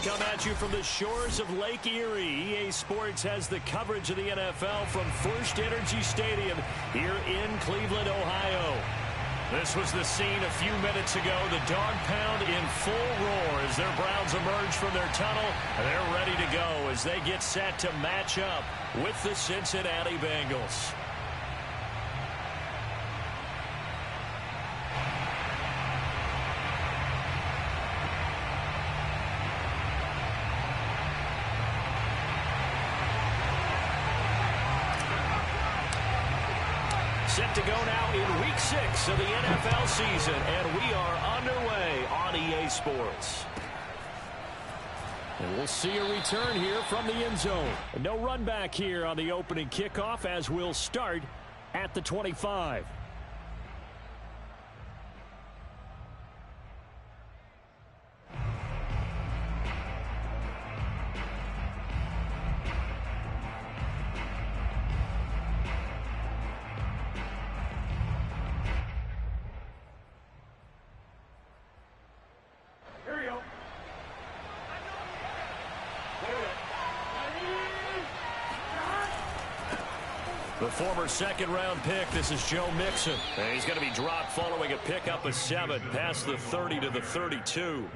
come at you from the shores of Lake Erie. EA Sports has the coverage of the NFL from First Energy Stadium here in Cleveland, Ohio. This was the scene a few minutes ago. The dog pound in full roar as their Browns emerge from their tunnel. They're ready to go as they get set to match up with the Cincinnati Bengals. Set to go now in Week 6 of the NFL season, and we are underway on EA Sports. And we'll see a return here from the end zone. No run back here on the opening kickoff as we'll start at the 25. The former second-round pick, this is Joe Mixon. And he's going to be dropped following a pickup of 7 past the 30 to the 32.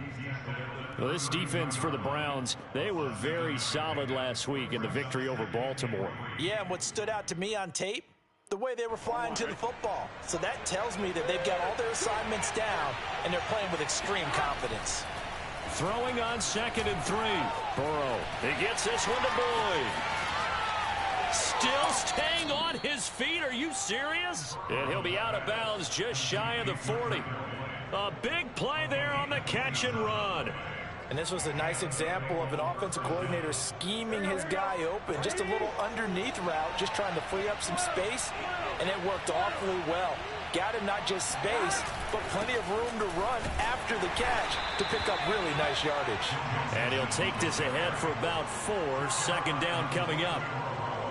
Well, this defense for the Browns, they were very solid last week in the victory over Baltimore. Yeah, and what stood out to me on tape, the way they were flying to the football. So that tells me that they've got all their assignments down, and they're playing with extreme confidence. Throwing on 2nd and 3. Burrow, he gets this one to Boyd. Still staying on his feet. Are you serious? And he'll be out of bounds just shy of the 40. A big play there on the catch and run. And this was a nice example of an offensive coordinator scheming his guy open. Just a little underneath route, just trying to free up some space, and it worked awfully well. Got him not just space, but plenty of room to run after the catch to pick up really nice yardage. And he'll take this ahead for about 4. 2nd down coming up.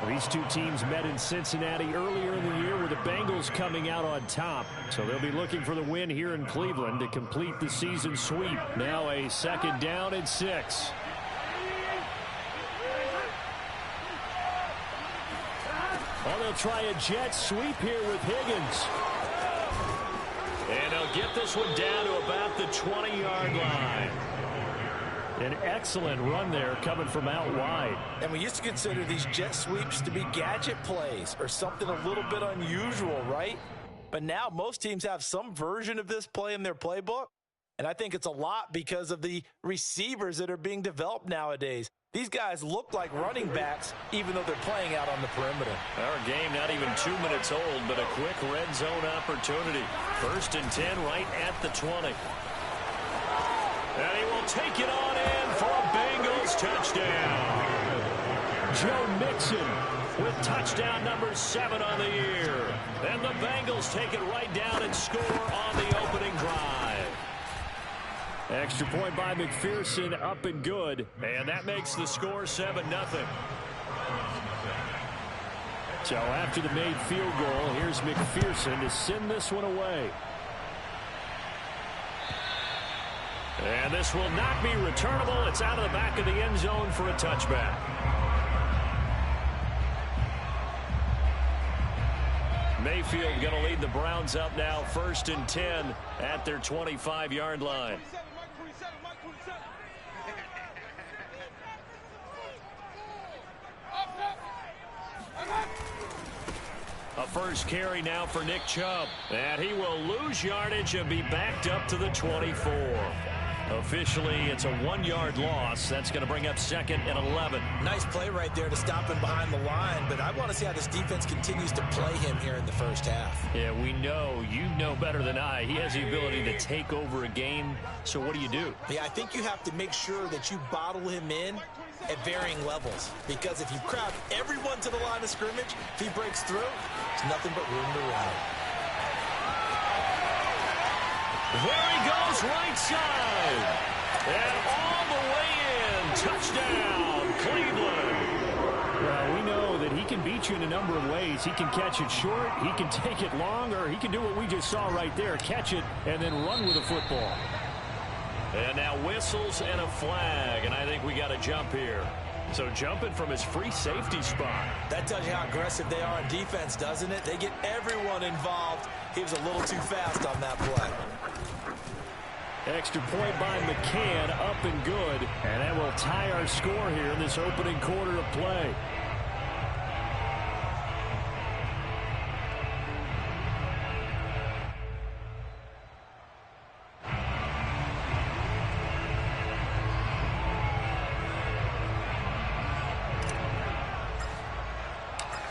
These two teams met in Cincinnati earlier in the year with the Bengals coming out on top. So they'll be looking for the win here in Cleveland to complete the season sweep. Now a 2nd down and 6. Well, they'll try a jet sweep here with Higgins. And they'll get this one down to about the 20-yard line. An excellent run there coming from out wide. And we used to consider these jet sweeps to be gadget plays or something a little bit unusual, right? But now most teams have some version of this play in their playbook. And I think it's a lot because of the receivers that are being developed nowadays. These guys look like running backs even though they're playing out on the perimeter. Our game not even 2 minutes old, but a quick red zone opportunity. 1st and 10 right at the 20. And he will take it on in for a Bengals touchdown. Joe Mixon with touchdown number 7 on the year. And the Bengals take it right down and score on the opening drive. Extra point by McPherson, up and good. And that makes the score 7-0. So after the made field goal, here's McPherson to send this one away. And this will not be returnable. It's out of the back of the end zone for a touchback. Mayfield going to lead the Browns up now, 1st and 10 at their 25-yard line. A first carry now for Nick Chubb. And he will lose yardage and be backed up to the 24. Officially, it's a 1-yard loss. That's going to bring up 2nd and 11. Nice play right there to stop him behind the line, but I want to see how this defense continues to play him here in the first half. Yeah, we know. You know better than I. He has the ability to take over a game. So what do you do? Yeah, I think you have to make sure that you bottle him in at varying levels, because if you crowd everyone to the line of scrimmage, if he breaks through, there's nothing but room to run. There he goes, right side. And all the way in. Touchdown, Cleveland. Well, we know that he can beat you in a number of ways. He can catch it short, he can take it long, or he can do what we just saw right there, catch it and then run with the football. And now whistles and a flag, and I think we got a jump here. So jumping from his free safety spot. That tells you how aggressive they are on defense, doesn't it? They get everyone involved. He was a little too fast on that play. Extra point by McCann, up and good. And that will tie our score here in this opening quarter of play.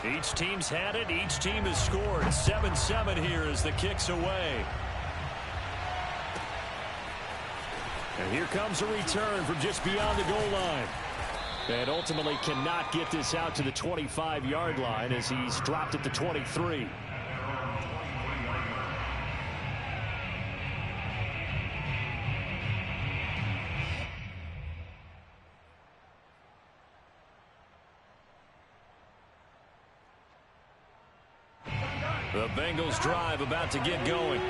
Each team's had it. Each team has scored. 7-7 here as the kick's away. And here comes a return from just beyond the goal line. And ultimately cannot get this out to the 25-yard line as he's dropped at the 23. The Bengals drive about to get going.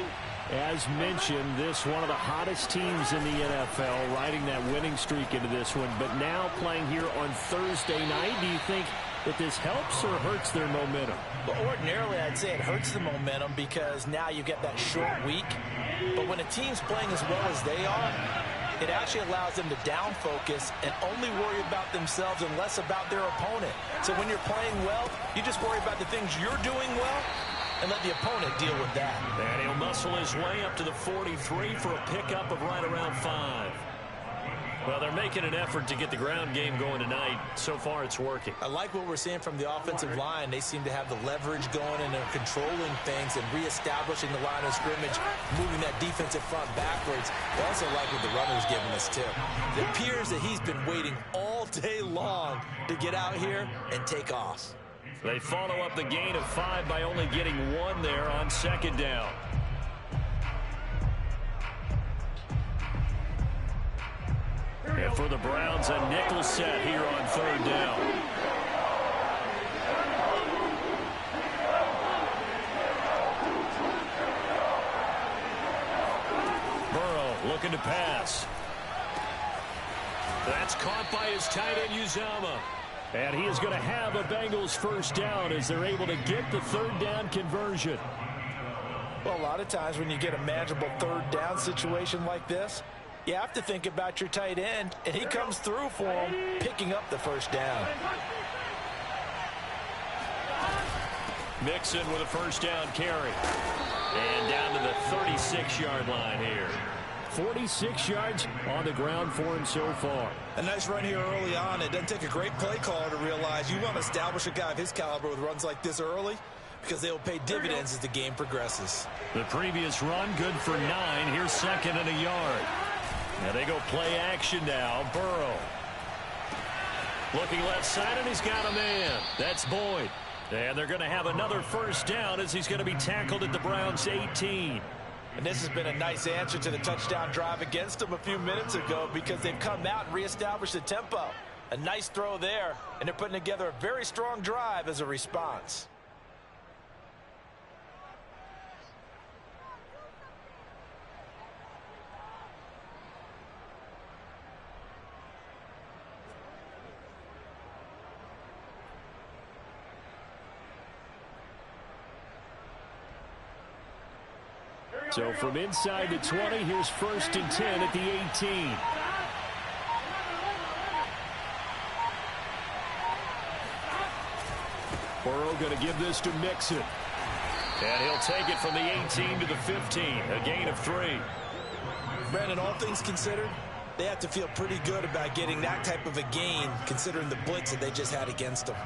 As mentioned, this one of the hottest teams in the NFL, riding that winning streak into this one. But now playing here on Thursday night, do you think that this helps or hurts their momentum? Well, ordinarily, I'd say it hurts the momentum because now you get that short week. But when a team's playing as well as they are, it actually allows them to down focus and only worry about themselves and less about their opponent. So when you're playing well, you just worry about the things you're doing well and let the opponent deal with that. And he'll muscle his way up to the 43 for a pickup of right around 5. Well, they're making an effort to get the ground game going tonight. So far, it's working. I like what we're seeing from the offensive line. They seem to have the leverage going, and they're controlling things and reestablishing the line of scrimmage, moving that defensive front backwards. I also like what the runner's giving us, too. It appears that he's been waiting all day long to get out here and take off. They follow up the gain of 5 by only getting 1 there on second down. And for the Browns, a nickel set here on third down. Burrow looking to pass. That's caught by his tight end, Uzomah. And he is going to have a Bengals first down as they're able to get the third down conversion. Well, a lot of times when you get a manageable third down situation like this, you have to think about your tight end, and he comes through for him, picking up the first down. Mixon with a first down carry. And down to the 36-yard line here. 46 yards on the ground for him so far. A nice run here early on. It doesn't take a great play caller to realize you want to establish a guy of his caliber with runs like this early because they will pay dividends as the game progresses. The previous run good for 9. Here's second and a yard. Now they go play action now. Burrow. Looking left side, and he's got a man. That's Boyd. And they're going to have another first down as he's going to be tackled at the Browns' 18. And this has been a nice answer to the touchdown drive against them a few minutes ago because they've come out and reestablished the tempo. A nice throw there, and they're putting together a very strong drive as a response. So from inside the 20, here's first and 10 at the 18. Burrow going to give this to Mixon. And he'll take it from the 18 to the 15, a gain of 3. Brandon, all things considered, they have to feel pretty good about getting that type of a gain considering the blitz that they just had against them.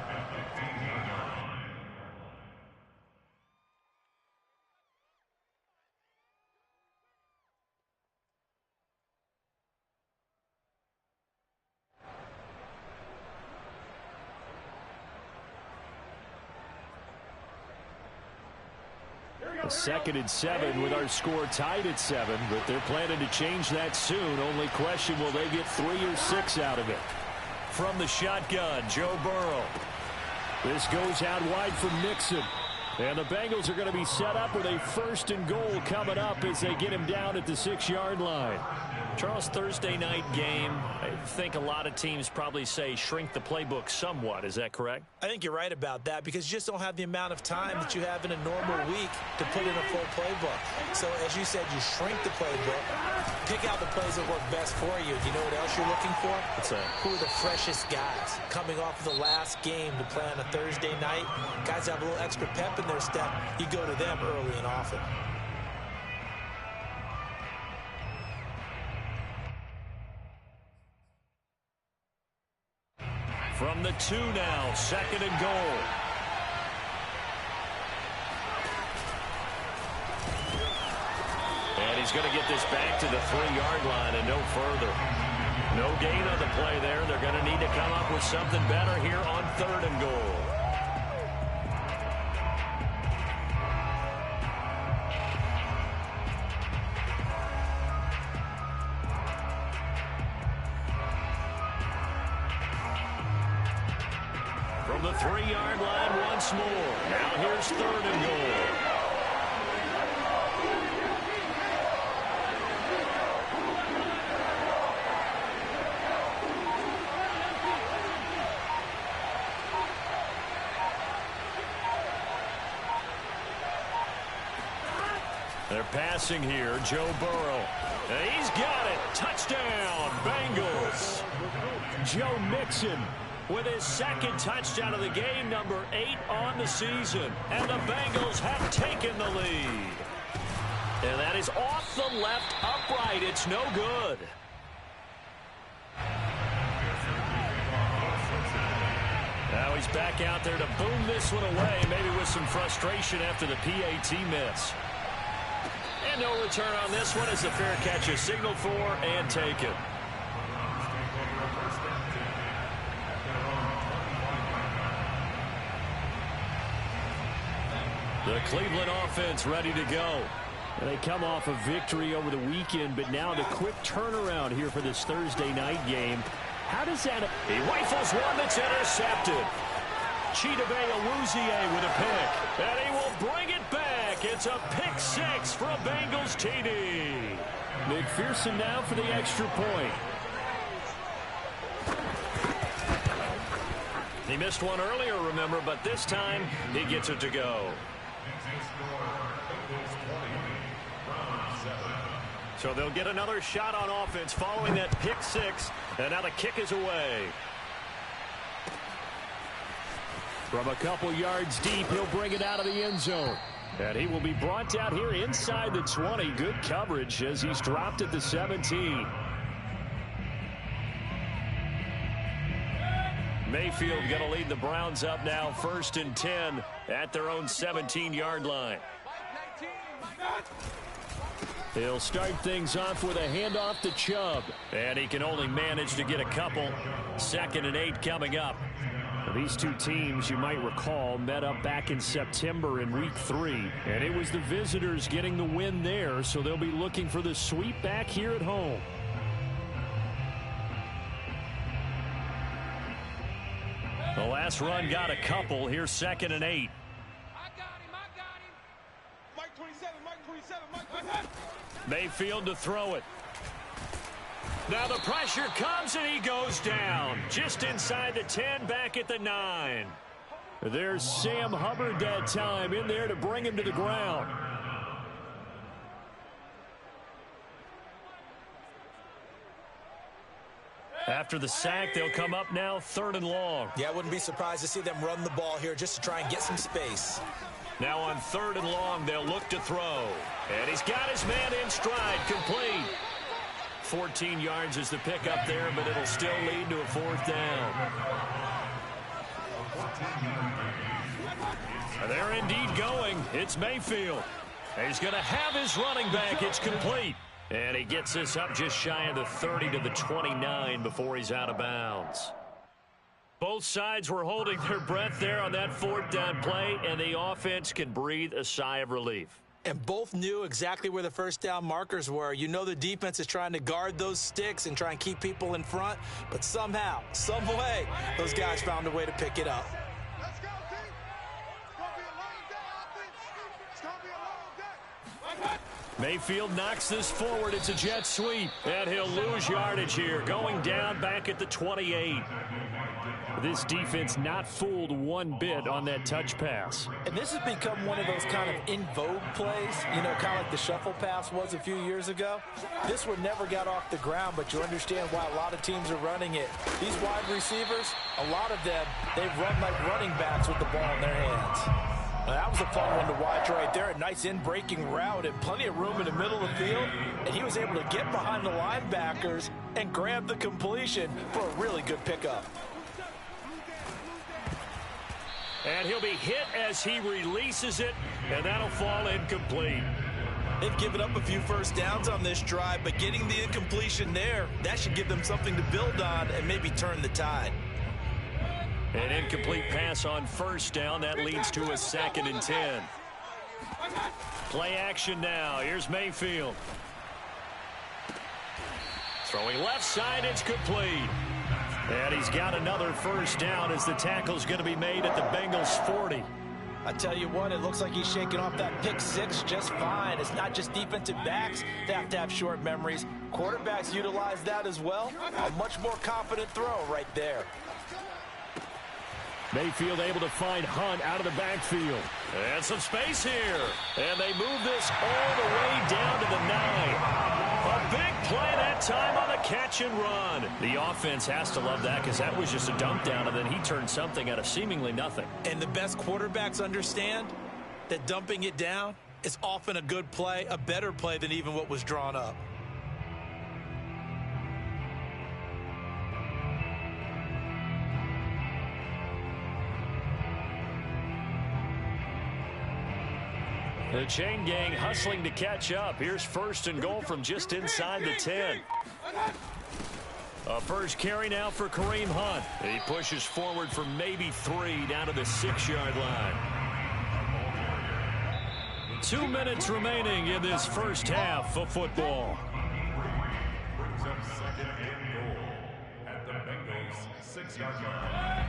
A 2nd and 7 with our score tied at 7, but they're planning to change that soon. Only question, will they get 3 or 6 out of it? From the shotgun, Joe Burrow. This goes out wide for Mixon. And the Bengals are going to be set up with a 1st and goal coming up as they get him down at the 6-yard line. Charles, Thursday night game, I think a lot of teams probably say shrink the playbook somewhat. Is that correct? I think you're right about that because you just don't have the amount of time that you have in a normal week to put in a full playbook. So, as you said, you shrink the playbook, pick out the plays that work best for you. You know what else you're looking for? Who are the freshest guys coming off of the last game to play on a Thursday night? Guys have a little extra pep in their step. You go to them early and often. From the 2 now, 2nd and goal. And he's going to get this back to the 3-yard line and no further. No gain on the play there. They're going to need to come up with something better here on 3rd and goal. From the 3-yard line once more. Now here's 3rd and goal. They're passing here. Joe Burrow. And he's got it. Touchdown, Bengals. Joe Mixon with his 2nd touchdown of the game, number 8 on the season. And the Bengals have taken the lead. And that is off the left upright. It's no good. Now he's back out there to boom this one away, maybe with some frustration after the PAT miss. And no return on this one as the fair catch is signaled for and taken. The Cleveland offense ready to go. And they come off a victory over the weekend, but now the quick turnaround here for this Thursday night game. How does that... He rifles one that's intercepted. Chidobe Awuzie with a pick. And he will bring it back. It's a pick 6 for a Bengals TD. McPherson now for the extra point. He missed one earlier, remember, but this time he gets it to go. So they'll get another shot on offense following that pick 6, and now the kick is away. From a couple yards deep, he'll bring it out of the end zone. And he will be brought down here inside the 20. Good coverage as he's dropped at the 17. Mayfield going to lead the Browns up now, 1st and 10 at their own 17-yard line. He'll start things off with a handoff to Chubb. And he can only manage to get a couple. 2nd and 8 coming up. These two teams, you might recall, met up back in September in Week 3. And it was the visitors getting the win there, so they'll be looking for the sweep back here at home. The last run got a couple. Here's 2nd and 8. I got him. Mike 27, Mike 27. Mayfield to throw it. Now the pressure comes and he goes down. Just inside the 10, back at the 9. There's Sam Hubbard that time in there to bring him to the ground. After the sack, they'll come up now 3rd and long. Yeah, I wouldn't be surprised to see them run the ball here just to try and get some space. Now on 3rd and long, they'll look to throw. And he's got his man in stride, complete. 14 yards is the pickup there, but it'll still lead to a 4th down. They're indeed going. It's Mayfield. He's going to have his running back. It's complete. And he gets this up just shy of the 30 to the 29 before he's out of bounds. Both sides were holding their breath there on that 4th down play, and the offense can breathe a sigh of relief. And both knew exactly where the 1st down markers were. You know the defense is trying to guard those sticks and try and keep people in front, but somehow, some way, those guys found a way to pick it up. Let's go, team. It's going to be a long day, offense. It's going to be a long day. Mayfield knocks this forward. It's a jet sweep. And he'll lose yardage here. Going down back at the 28. This defense not fooled one bit on that touch pass. And this has become one of those kind of in vogue plays, you know, kind of like the shuffle pass was a few years ago. This one never got off the ground, but you understand why a lot of teams are running it. These wide receivers, a lot of them, they run like running backs with the ball in their hands. Now, that was a fun one to watch right there. A nice in-breaking route and plenty of room in the middle of the field. And he was able to get behind the linebackers and grab the completion for a really good pickup. And he'll be hit as he releases it, and that'll fall incomplete. They've given up a few first downs on this drive, but getting the incompletion there, that should give them something to build on and maybe turn the tide. An incomplete pass on first down. That leads to a 2nd and 10. Play action now. Here's Mayfield. Throwing left side. It's complete. And he's got another first down as the tackle's going to be made at the Bengals 40. I tell you what, it looks like he's shaking off that pick six just fine. It's not just defensive backs that have to have short memories. Quarterbacks utilize that as well. A much more confident throw right there. Mayfield able to find Hunt out of the backfield. And some space here. And they move this all the way down to the 9. A big play that time on the catch and run. The offense has to love that because that was just a dump down, and then he turned something out of seemingly nothing. And the best quarterbacks understand that dumping it down is often a good play, a better play than even what was drawn up. The chain gang hustling to catch up. Here's 1st and goal from just inside the 10. A first carry now for Kareem Hunt. He pushes forward for maybe 3 down to the 6-yard line. 2 minutes remaining in this first half of football. Brings up 2nd and goal at the Bengals 6-yard line.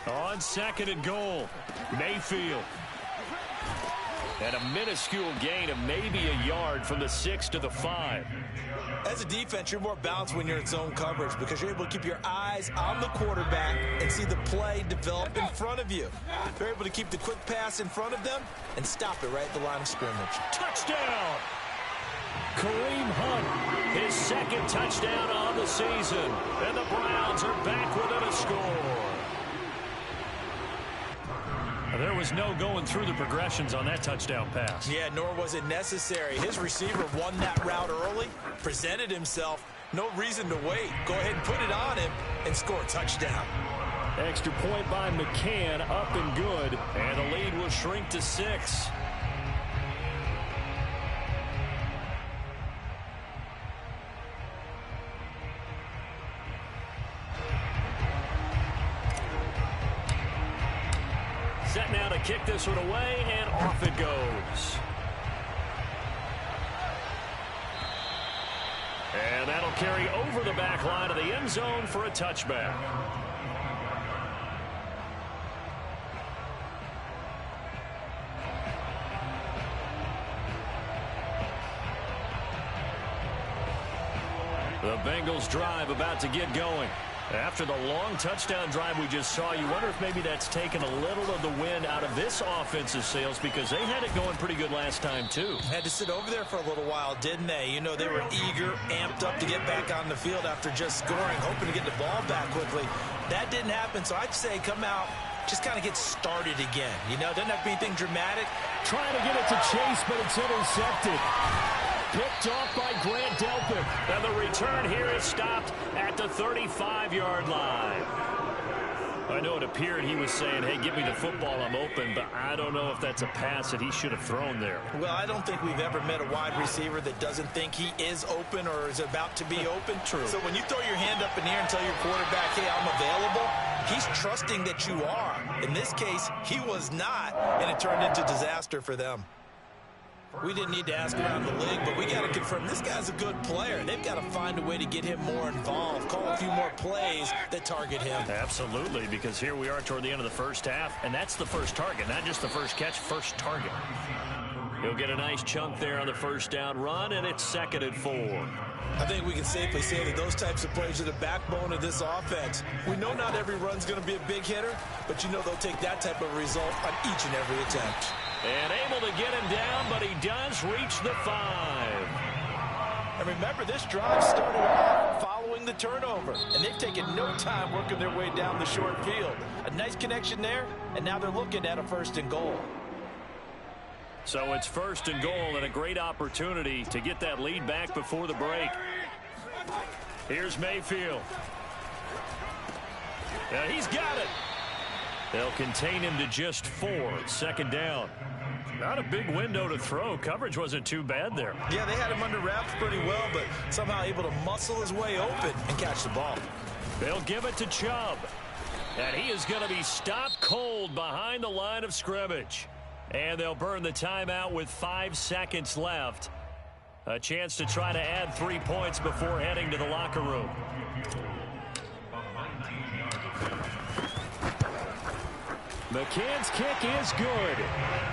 On 2nd and goal, Mayfield. And a minuscule gain of maybe a yard from the 6 to the 5. As a defense, you're more balanced when you're in zone coverage because you're able to keep your eyes on the quarterback and see the play develop in front of you. You're able to keep the quick pass in front of them and stop it right at the line of scrimmage. Touchdown! Kareem Hunt, his 2nd touchdown on the season. And the Browns are back within a score. There was no going through the progressions on that touchdown pass. Yeah, nor was it necessary. His receiver won that route early, presented himself. No reason to wait. Go ahead and put it on him and score a touchdown. Extra point by McCann, up and good. And the lead will shrink to 6. Set now to kick this one away, and off it goes. And that'll carry over the back line of the end zone for a touchback. The Bengals drive about to get going. After the long touchdown drive we just saw, you wonder if maybe that's taken a little of the wind out of this offense's sails because they had it going pretty good last time, too. Had to sit over there for a little while, didn't they? You know, they were eager, amped up to get back on the field after just scoring, hoping to get the ball back quickly. That didn't happen, so I'd say come out, just kind of get started again. You know, doesn't have to be anything dramatic. Trying to get it to Chase, but it's intercepted. Picked off by Grant Delpit. And the return here is stopped at the 35-yard line. I know it appeared he was saying, hey, give me the football, I'm open, but I don't know if that's a pass that he should have thrown there. Well, I don't think we've ever met a wide receiver that doesn't think he is open or is about to be open. True. So when you throw your hand up in the air and tell your quarterback, hey, I'm available, he's trusting that you are. In this case, he was not, and it turned into disaster for them. We didn't need to ask around the league, but we got to confirm this guy's a good player. They've got to find a way to get him more involved, call a few more plays that target him. Absolutely, because here we are toward the end of the first half, and that's the first target, not just the first catch, first target. He'll get a nice chunk there on the first down run, and it's 2nd and 4. I think we can safely say that those types of plays are the backbone of this offense. We know not every run's going to be a big hitter, but you know they'll take that type of result on each and every attempt. And able to get him down, but he does reach the 5. And remember, this drive started off following the turnover, and they've taken no time working their way down the short field. A nice connection there, and now they're looking at a 1st and goal. So it's 1st and goal and a great opportunity to get that lead back before the break. Here's Mayfield. Now he's got it. They'll contain him to just 4. 2nd down. Not a big window to throw. Coverage wasn't too bad there. Yeah, they had him under wraps pretty well, but somehow able to muscle his way open and catch the ball. They'll give it to Chubb. And he is going to be stopped cold behind the line of scrimmage. And they'll burn the timeout with 5 seconds left. A chance to try to add 3 points before heading to the locker room. McCann's kick is good.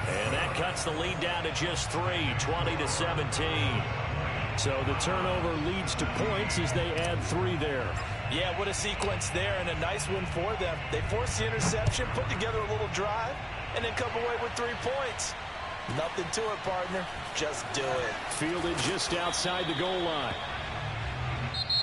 And that cuts the lead down to just 3, 20-17. So the turnover leads to points as they add 3 there. Yeah, what a sequence there, and a nice one for them. They forced the interception, put together a little drive, and then come away with 3 points. Nothing to it, partner. Just do it. Fielded just outside the goal line.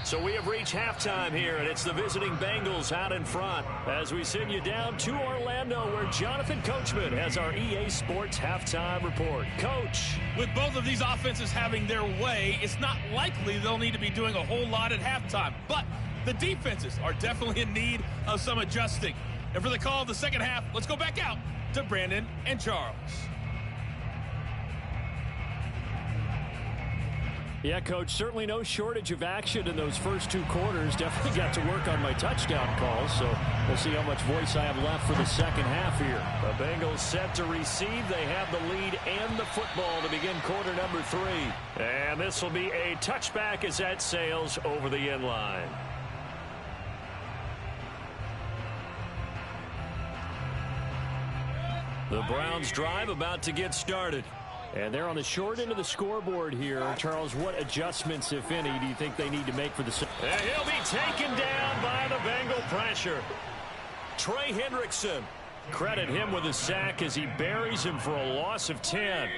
So we have reached halftime here, and it's the visiting Bengals out in front as we send you down to Orlando, where Jonathan Coachman has our EA Sports halftime report. Coach. With both of these offenses having their way, it's not likely they'll need to be doing a whole lot at halftime. But the defenses are definitely in need of some adjusting. And for the call of the second half, let's go back out to Brandon and Charles. Yeah, Coach, certainly no shortage of action in those first 2 quarters. Definitely got to work on my touchdown calls, so we'll see how much voice I have left for the second half here. The Bengals set to receive. They have the lead and the football to begin quarter number 3. And this will be a touchback as that sails over the end line. The Browns drive about to get started. And they're on the short end of the scoreboard here. Charles, what adjustments, if any, do you think they need to make for the... And he'll be taken down by the Bengal pressure. Trey Hendrickson. Credit him with a sack as he buries him for a loss of 10.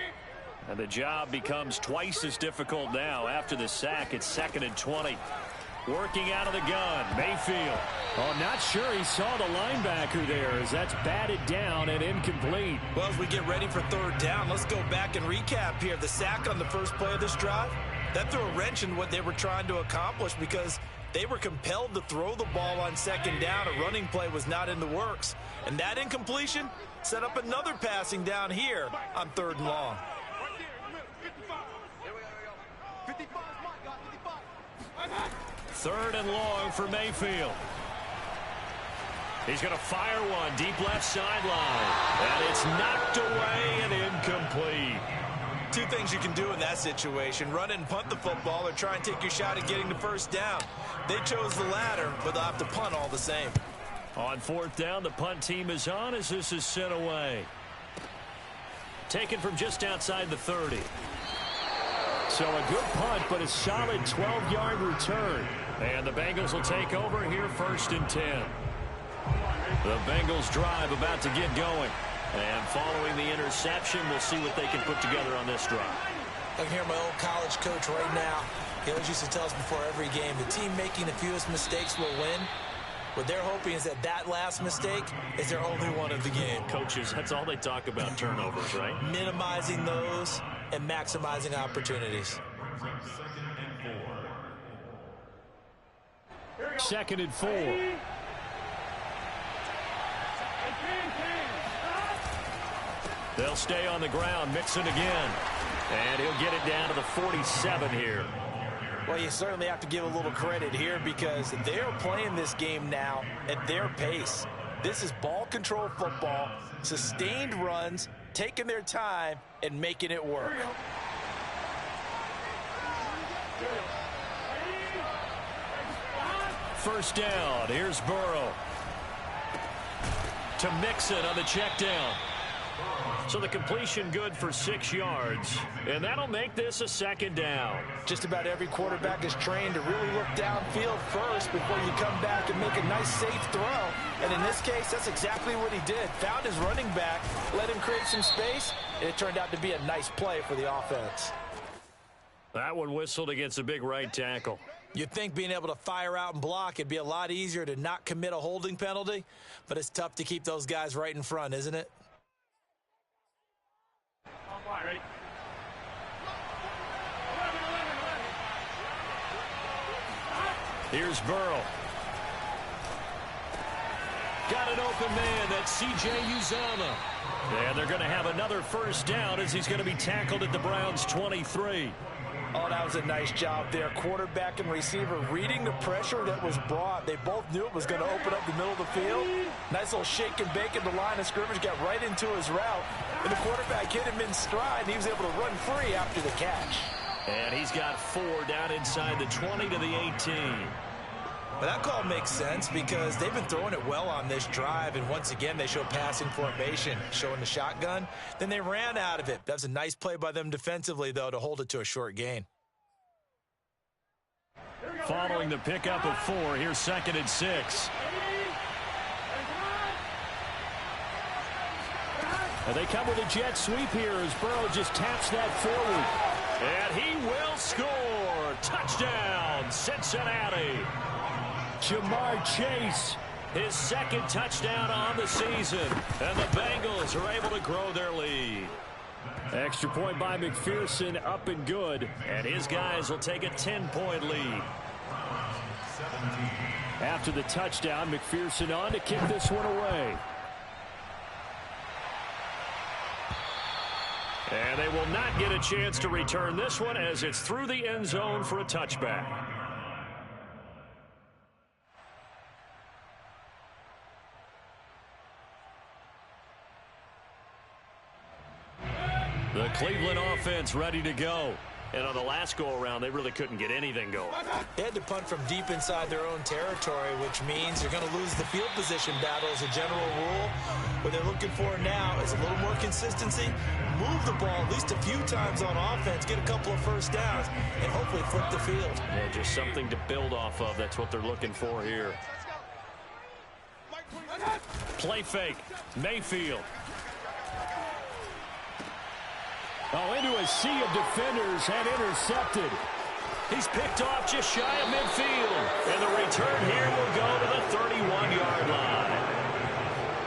And the job becomes twice as difficult now. After the sack, it's 2nd and 20. Working out of the gun, Mayfield. Oh, not sure he saw the linebacker there as that's batted down and incomplete. Well, as we get ready for 3rd down, let's go back and recap here. The sack on the first play of this drive, that threw a wrench in what they were trying to accomplish because they were compelled to throw the ball on 2nd down. A running play was not in the works. And that incompletion set up another passing down here on 3rd and long. Right there in the middle. 55. Here we go. 55 is Mike, got 55. 3rd and long for Mayfield. He's going to fire one deep left sideline. And it's knocked away and incomplete. 2 things you can do in that situation. Run and punt the football or try and take your shot at getting the 1st down. They chose the latter, but they'll have to punt all the same. On 4th down, the punt team is on as this is sent away. Taken from just outside the 30. So a good punt, but a solid 12-yard return. And the Bengals will take over here 1st and 10. The Bengals drive about to get going. And following the interception, we'll see what they can put together on this drive. I can hear my old college coach right now. He always used to tell us before every game, the team making the fewest mistakes will win. What they're hoping is that last mistake is their only one of the game. Coaches, that's all they talk about, turnovers, right? Minimizing those and maximizing opportunities. 2nd and 4. They'll stay on the ground, Mixon again. And he'll get it down to the 47 here. Well, you certainly have to give a little credit here because they're playing this game now at their pace. This is ball control football, sustained runs, taking their time and making it work. First down. Here's Burrow. To Mixon on the check down. So the completion good for 6 yards. And that'll make this a second down. Just about every quarterback is trained to really look downfield first before you come back and make a nice, safe throw. And in this case, that's exactly what he did. Found his running back, let him create some space, and it turned out to be a nice play for the offense. That one whistled against a big right tackle. You'd think being able to fire out and block, it'd be a lot easier to not commit a holding penalty, but it's tough to keep those guys right in front, isn't it? Ready? Here's Burrow. Got an open man. That's C.J. Uzomah. And they're going to have another first down as he's going to be tackled at the Browns' 23. Oh, that was a nice job there. Quarterback and receiver reading the pressure that was brought. They both knew it was going to open up the middle of the field. Nice little shake and bake at the line of scrimmage. Got right into his route. And the quarterback hit him in stride, and he was able to run free after the catch. And he's got 4 down inside the 20 to the 18. But that call makes sense because they've been throwing it well on this drive, and once again they show passing formation, showing the shotgun. Then they ran out of it. That was a nice play by them defensively, though, to hold it to a short gain. Following the pickup of 4, here's 2nd and 6. And they come with a jet sweep here as Burrow just taps that forward. And he will score. Touchdown, Cincinnati. Jamar Chase, his 2nd touchdown on the season. And the Bengals are able to grow their lead. Extra point by McPherson, up and good. And his guys will take a 10-point lead. After the touchdown, McPherson on to kick this one away. And they will not get a chance to return this one as it's through the end zone for a touchback. The Cleveland offense ready to go. And on the last go-around, they really couldn't get anything going. They had to punt from deep inside their own territory, which means they're going to lose the field position battle as a general rule. What they're looking for now is a little more consistency, move the ball at least a few times on offense, get a couple of first downs, and hopefully flip the field. Yeah, just something to build off of. That's what they're looking for here. Play fake. Mayfield. Oh, into a sea of defenders and intercepted. He's picked off just shy of midfield. And the return here will go to the 31-yard line.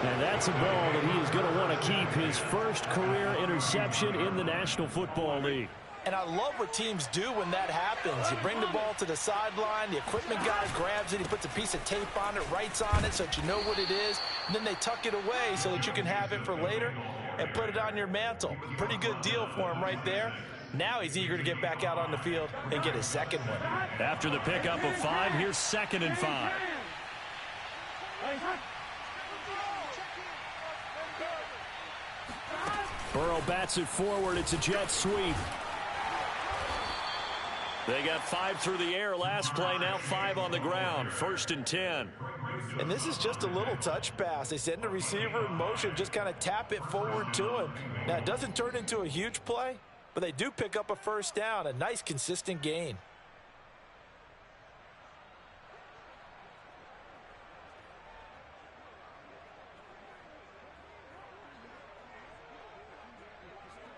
And that's a ball that he is going to want to keep, his first career interception in the National Football League. And I love what teams do when that happens. You bring the ball to the sideline, the equipment guy grabs it, he puts a piece of tape on it, writes on it so that you know what it is, and then they tuck it away so that you can have it for later and put it on your mantle. Pretty good deal for him right there. Now he's eager to get back out on the field and get his 2nd one. After the pickup of 5, here's 2nd and 5. Burrow bats it forward. It's a jet sweep. They got 5 through the air last play, now 5 on the ground. 1st and 10. And this is just a little touch pass. They send the receiver in motion, just kind of tap it forward to him. Now, it doesn't turn into a huge play, but they do pick up a first down, a nice, consistent gain.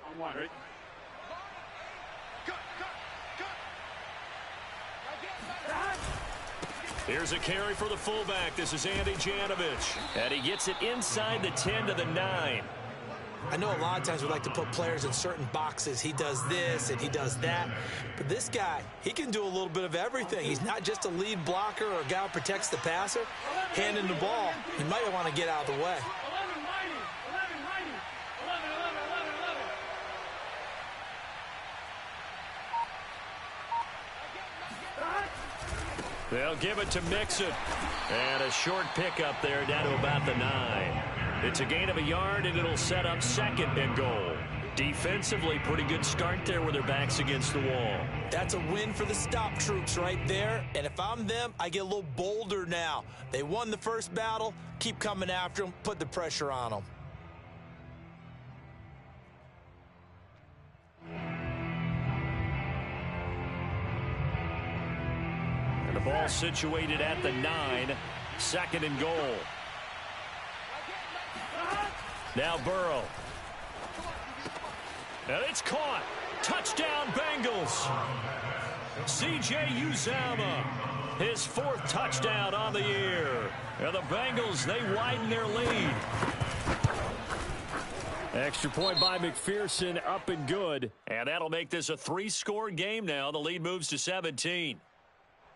On one, right? Here's a carry for the fullback. This is Andy Janovich. And he gets it inside the 10 to the 9. I know a lot of times we like to put players in certain boxes. He does this and he does that. But this guy, he can do a little bit of everything. He's not just a lead blocker or a guy who protects the passer. Handing the ball, he might want to get out of the way. They'll give it to Mixon. And a short pickup there down to about the 9. It's a gain of a yard, and it'll set up 2nd and goal. Defensively, pretty good start there with their backs against the wall. That's a win for the stop troops right there. And if I'm them, I get a little bolder now. They won the first battle. Keep coming after them. Put the pressure on them. And the ball situated at the 9. 2nd and goal. Now Burrow. And it's caught. Touchdown, Bengals. C.J. Uzomah, his 4th touchdown on the year. And the Bengals, they widen their lead. Extra point by McPherson, up and good. And that'll make this a 3-score game now. The lead moves to 17.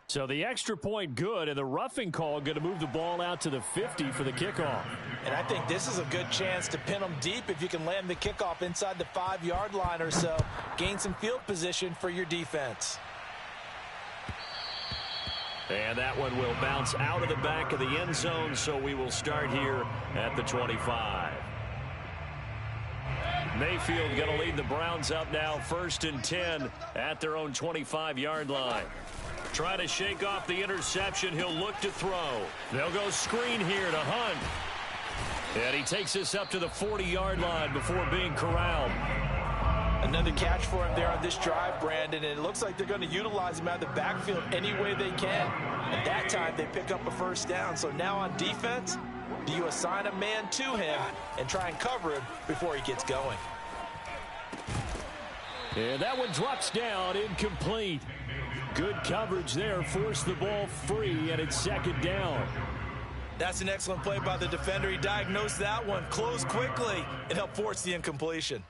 So the extra point good, and the roughing call going to move the ball out to the 50 for the kickoff. And I think this is a good chance to pin them deep if you can land the kickoff inside the 5-yard line or so. Gain some field position for your defense. And that one will bounce out of the back of the end zone, so we will start here at the 25. Mayfield going to lead the Browns up now, 1st and 10 at their own 25-yard line. Trying to shake off the interception. He'll look to throw. They'll go screen here to Hunt. And he takes this up to the 40-yard line before being corralled. Another catch for him there on this drive, Brandon, and it looks like they're going to utilize him out of the backfield any way they can. At that time, they pick up a 1st down. So now on defense, do you assign a man to him and try and cover him before he gets going? And that one drops down, incomplete. Good coverage there, forced the ball free, and it's 2nd down. That's an excellent play by the defender. He diagnosed that one, closed quickly, and helped force the incompletion.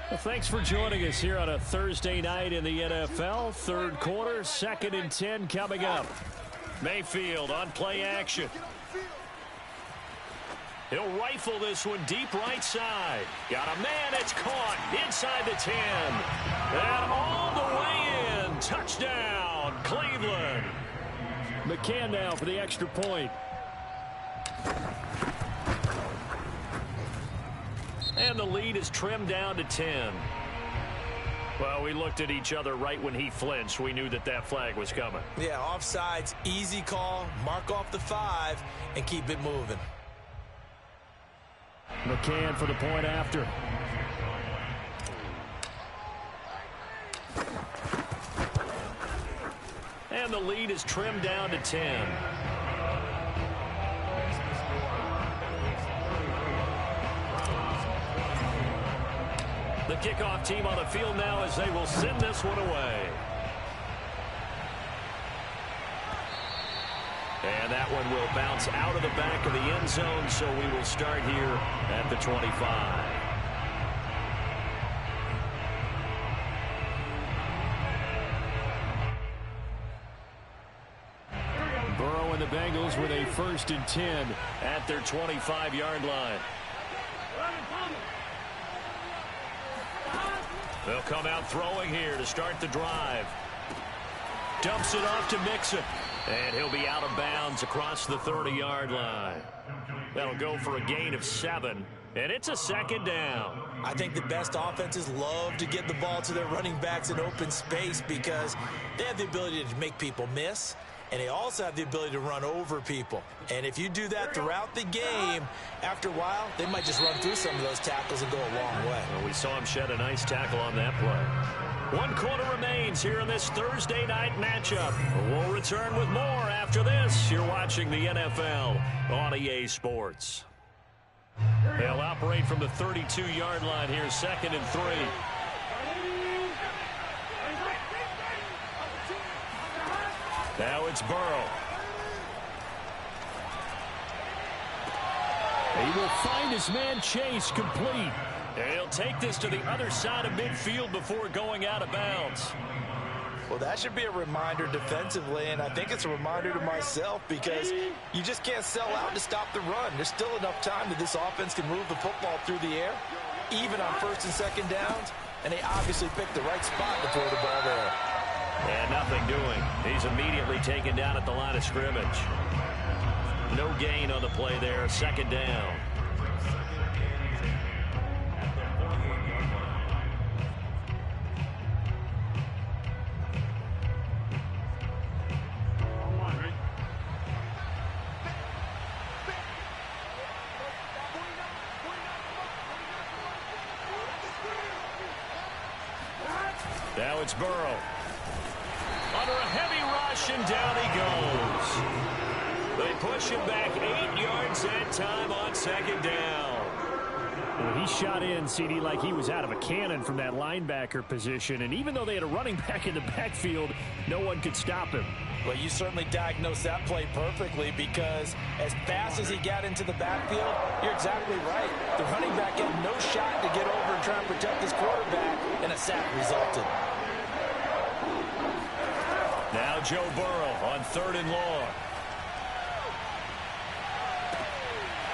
Well, thanks for joining us here on a Thursday night in the NFL. 3rd quarter, 2nd and 10 coming up. Mayfield on play action. He'll rifle this one deep right side. Got a man, it's caught inside the 10. And all the way in. Touchdown, Cleveland. McCann now for the extra point. And the lead is trimmed down to 10. Well, we looked at each other right when he flinched. We knew that that flag was coming. Yeah, offsides, easy call. Mark off the 5 and keep it moving. McCann for the point after. And the lead is trimmed down to 10. The kickoff team on the field now as they will send this one away. And that one will bounce out of the back of the end zone, so we will start here at the 25. Burrow and the Bengals with a 1st and 10 at their 25-yard line. They'll come out throwing here to start the drive. Dumps it off to Mixon. And he'll be out of bounds across the 30-yard line. That'll go for a gain of 7. And it's a 2nd down. I think the best offenses love to get the ball to their running backs in open space because they have the ability to make people miss. And they also have the ability to run over people. And if you do that throughout the game, after a while, they might just run through some of those tackles and go a long way. Well, we saw him shed a nice tackle on that play. 1 quarter remains here in this Thursday night matchup. We'll return with more after this. You're watching the NFL on EA Sports. They'll operate from the 32-yard line here, 2nd and 3. Now it's Burrow. He will find his man Chase complete. And he'll take this to the other side of midfield before going out of bounds. Well, that should be a reminder defensively, and I think it's a reminder to myself because you just can't sell out to stop the run. There's still enough time that this offense can move the football through the air, even on 1st and 2nd downs, and they obviously picked the right spot to throw the ball there. And nothing doing. He's immediately taken down at the line of scrimmage. No gain on the play there. Second down. Now it's Burrow. Under a heavy rush, and down he goes. They push him back 8 yards that time on second down. Well, he shot in, CD, like he was out of a cannon from that linebacker position. And even though they had a running back in the backfield, no one could stop him. Well, you certainly diagnosed that play perfectly, because as fast as he got into the backfield, you're exactly right. The running back had no shot to get over and try and protect his quarterback, and a sack resulted. Now Joe Burrow on 3rd and long.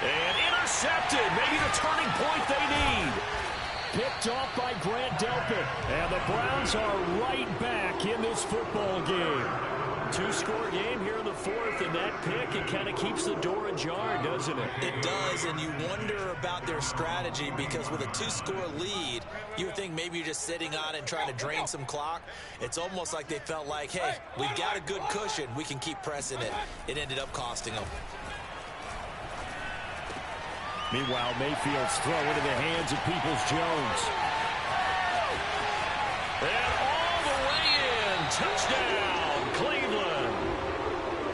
And intercepted. Maybe the turning point they need. Picked off by Grant Delpit. And the Browns are right back in this football game. 2-score game here in the 4th, and that pick, it kind of keeps the door ajar, doesn't it? It does, and you wonder about their strategy, because with a 2-score lead, you would think maybe you're just sitting on it and trying to drain some clock. It's almost like they felt like, hey, we've got a good cushion. We can keep pressing it. It ended up costing them. Meanwhile, Mayfield's throw into the hands of Peoples-Jones. And all the way in. Touchdown, Cleveland.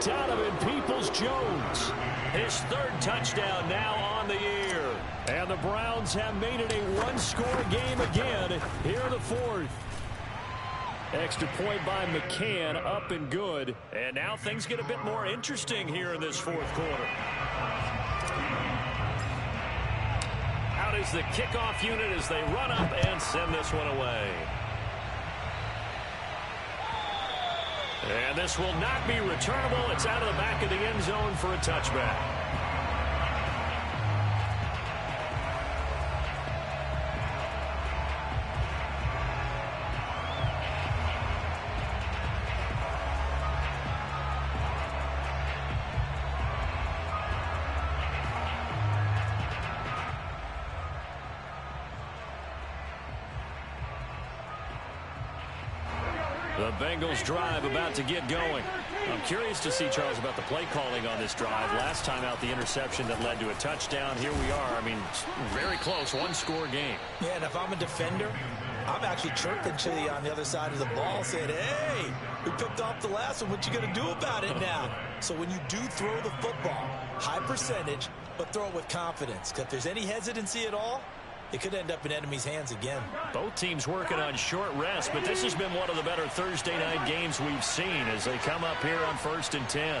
Donovan Peoples-Jones. His 3rd touchdown now on the year. And the Browns have made it a 1-score game again here in the 4th. Extra point by McCann, up and good. And now things get a bit more interesting here in this 4th quarter. Out is the kickoff unit as they run up and send this one away. And this will not be returnable. It's out of the back of the end zone for a touchback. The Bengals drive about to get going. I'm curious to see, Charles, about the play calling on this drive. Last time out, the interception that led to a touchdown. Here we are. I mean, very close, 1-score game. Yeah, and if I'm a defender, I'm actually chirping to you on the other side of the ball, saying, hey, we picked off the last one. What you going to do about it now? So when you do throw the football, high percentage, but throw it with confidence. Because if there's any hesitancy at all, it could end up in enemy's hands again. Both teams working on short rest, but this has been one of the better Thursday night games we've seen as they come up here on 1st and 10.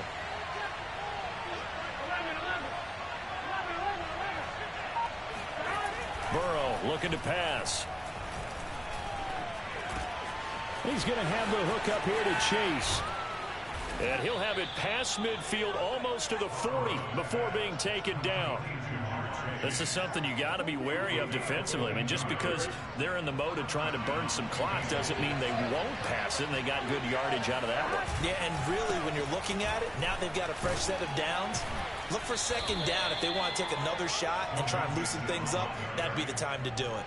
Burrow looking to pass. He's going to have the hook up here to Chase. And he'll have it past midfield almost to the 40 before being taken down. This is something you got to be wary of defensively. I mean, just because they're in the mode of trying to burn some clock doesn't mean they won't pass it, and they got good yardage out of that one. Yeah, and really, when you're looking at it, now they've got a fresh set of downs. Look for second down. If they want to take another shot and try and loosen things up, that'd be the time to do it.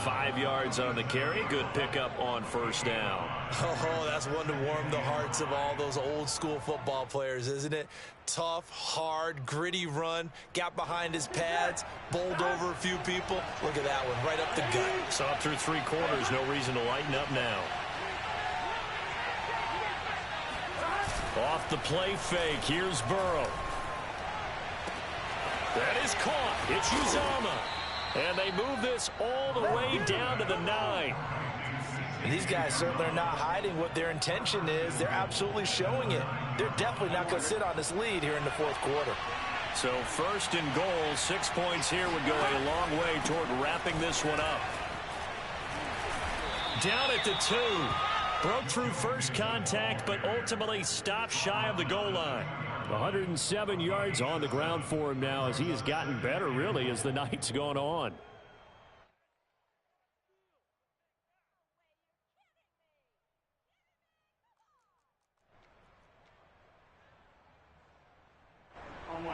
5 yards on the carry. Good pickup on 1st down. Oh, that's one to warm the hearts of all those old school football players, isn't it? Tough, hard, gritty run. Got behind his pads, bowled over a few people. Look at that one, right up the gut. Saw through 3 quarters. No reason to lighten up now. Off the play fake. Here's Burrow. That is caught. It's Uzomah. And they move this all the way down to the 9. And these guys certainly are not hiding what their intention is. They're absolutely showing it. They're definitely not going to sit on this lead here in the 4th quarter. So 1st and goal, 6 points here would go a long way toward wrapping this one up. Down at the 2. Broke through first contact, but ultimately stopped shy of the goal line. 107 yards on the ground for him now as he has gotten better, really, as the night's gone on.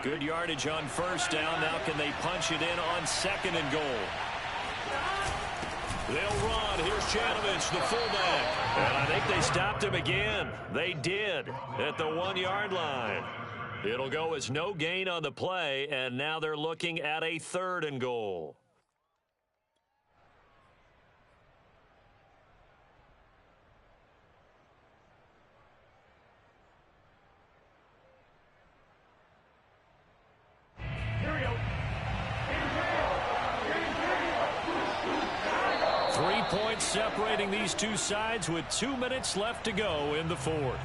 Good yardage on first down. Now can they punch it in on second and goal? They'll run. Here's Chanovich, the fullback. And I think they stopped him again. They did at the 1-yard line. It'll go as no gain on the play, and now they're looking at a third and goal. Points separating these two sides with 2 minutes left to go in the fourth.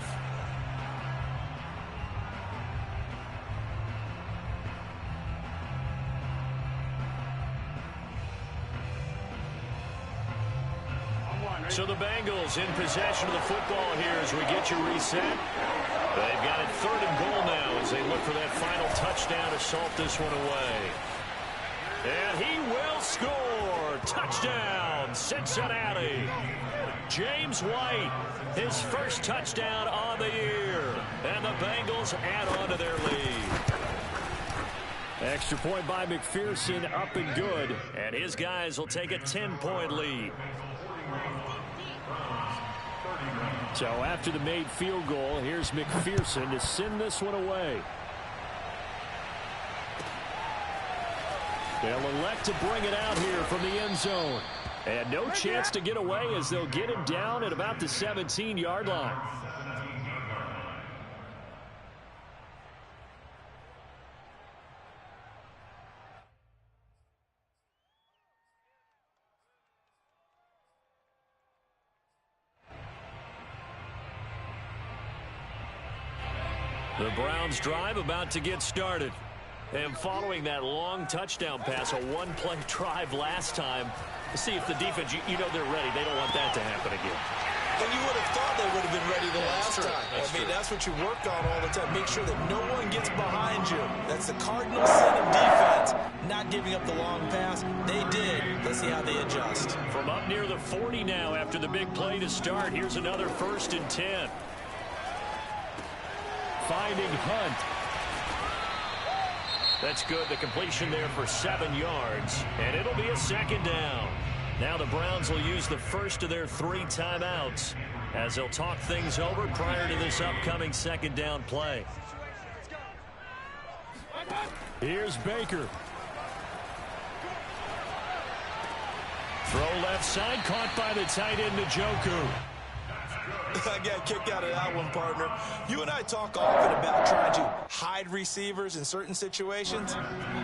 So the Bengals in possession of the football here as we get you reset. They've got it third and goal now as they look for that final touchdown to salt this one away. And he will score. Touchdown, Cincinnati. James White, his first touchdown on the year. And the Bengals add on to their lead. Extra point by McPherson, up and good. And his guys will take a 10-point lead. So after the made field goal, here's McPherson to send this one away. They'll elect to bring it out here from the end zone. And no chance to get away as they'll get him down at about the 17-yard line. The Browns drive about to get started. And following that long touchdown pass, a one-play drive last time, see if the defense, you know they're ready. They don't want that to happen again. And you would have thought they would have been ready the last time. That's what you work on all the time. Make sure that no one gets behind you. That's the cardinal sin of defense, not giving up the long pass. They did. Let's see how they adjust. From up near the 40 now after the big play to start, here's another 1st and 10. Finding Hunt. That's good. The completion there for 7 yards. And it'll be a second down. Now the Browns will use the first of their 3 timeouts as they'll talk things over prior to this upcoming second down play. Here's Baker. Throw left side, caught by the tight end, Njoku. I got a kick out of that one, partner. You and I talk often about trying to hide receivers in certain situations,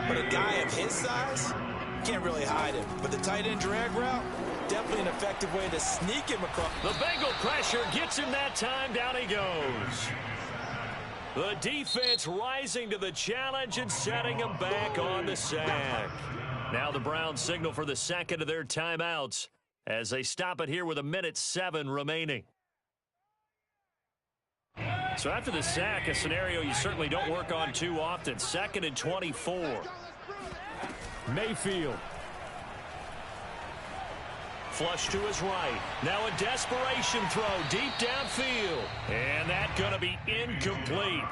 but a guy of his size, can't really hide him. But the tight end drag route, definitely an effective way to sneak him across. The Bengal pressure gets him that time. Down he goes. The defense rising to the challenge and setting him back on the sack. Now the Browns signal for the second of their timeouts as they stop it here with 1:07 remaining. So after the sack, a scenario you certainly don't work on too often. 2nd and 24. Mayfield. Flush to his right. Now a desperation throw deep downfield. And that's going to be incomplete.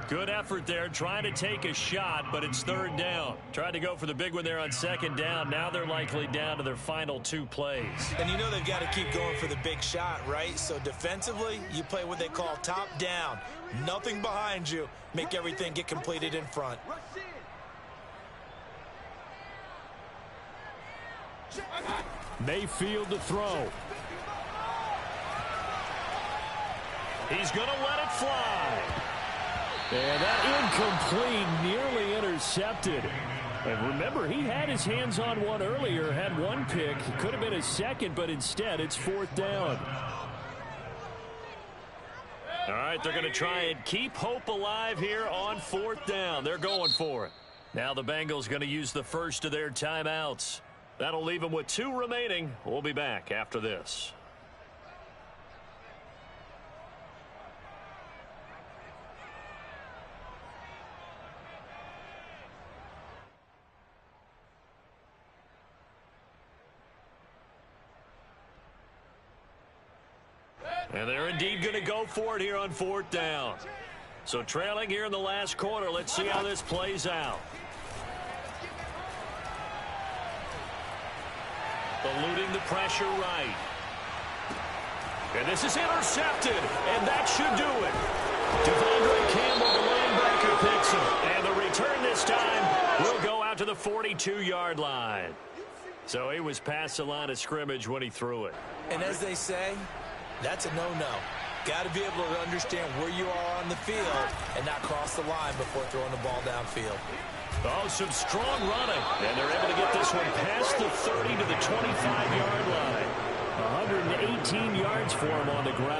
Good effort there trying to take a shot, but it's 3rd down. Tried to go for the big one there on 2nd down. Now they're likely down to their final 2 plays. And you know they've got to keep going for the big shot, right? So defensively, you play what they call top down. Nothing behind you. Make everything get completed in front. Mayfield to throw. He's going to let it fly. And that incomplete, nearly intercepted. And remember, he had his hands on one earlier, had one pick. It could have been a second, but instead it's 4th down. All right, they're going to try and keep hope alive here on 4th down. They're going for it. Now the Bengals going to use the first of their timeouts. That'll leave them with 2 remaining. We'll be back after this. And they're indeed going to go for it here on 4th down. So trailing here in the last quarter. Let's see how this plays out. Eluding the pressure right. And this is intercepted, and that should do it. Devondre Campbell, the linebacker, picks him. And the return this time will go out to the 42-yard line. So he was past the line of scrimmage when he threw it. And as they say, that's a no-no. Got to be able to understand where you are on the field and not cross the line before throwing the ball downfield. Oh, some strong running. And they're able to get this one past the 30 to the 25-yard line. 118 yards for him on the ground.